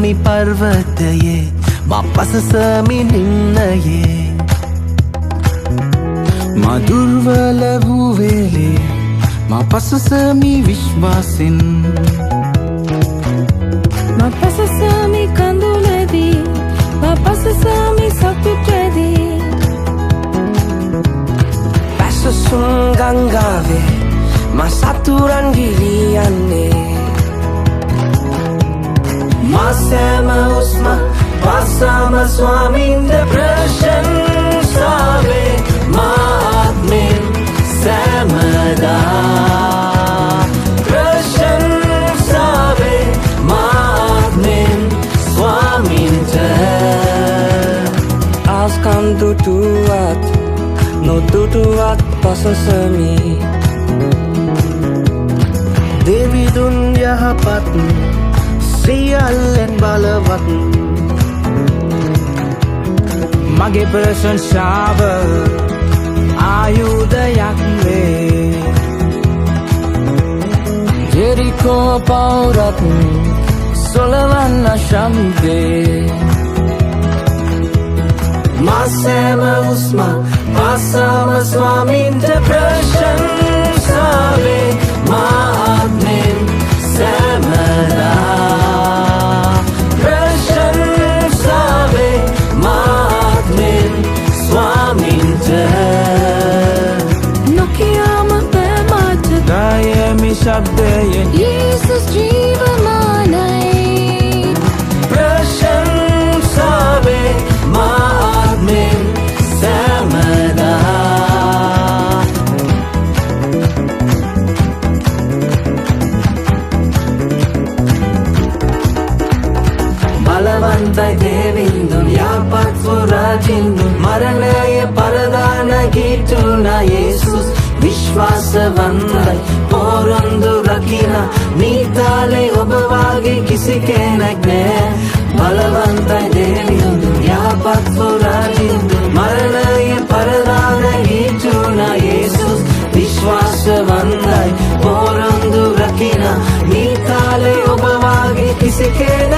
මි පර්වතයේ මා පසසමි නින්නයේ මා දුර්වල වූ වේලේ මා පසසමි විශ්වාසින් මා පසසමි කඳුලදී මා පසසමි සතුටදී පැසසුම් ගංගාවේ මා සතුරන් ගිලියන්නේ මා සෑම හුස්ම පාසම ස්වාමින්ද ප්‍රශංසාවේ මා ආත්මෙන් සෑමදා ප්‍රශංසාවේ මා ආත්මෙන් ස්වාමින්ට Askan duduat no duduat pasasami දෙවිදුන් යහපත් සියල්ලෙන් බලවත් මගේ ප්‍රශංසාව ආයුධයක් වේ Jericho paurat සොලවන්න ශබ්දේ මා සෑම හුස්ම පාසම ස්වාමින්ට ප්‍රශංසාවේ මා ආත්මෙන් සෑමදා ප්‍රශංසාවේ මා ආත්මෙන් ස්වාමින්ට නොකියාම බෑමට ගායමි ශබ්දයෙන් යේසුස් ජීවමානයි ප්‍රශංසාවේ මා ආත්මෙන් සෑමදා බලවන්තයි දේවින්දුන් යහපත් පුරාජින්දුන් මරණය පරදාන ගීතුනා යේසුස් විශ්වාසවන්තයි පොරොන්දු රකින නීතාලේ ඔබ වාගේ කිසි කෙනෙක් නෑ බලවන්තයි දේවින්දුන් යහපත් පුරාජින්දුන් මරණය පරදාන ගීතුනා යේසුස් විශ්වාසවන්තයි පොරොන්දු රකින නීතාලේ ඔබ වාගේ කිසි කෙනෙක්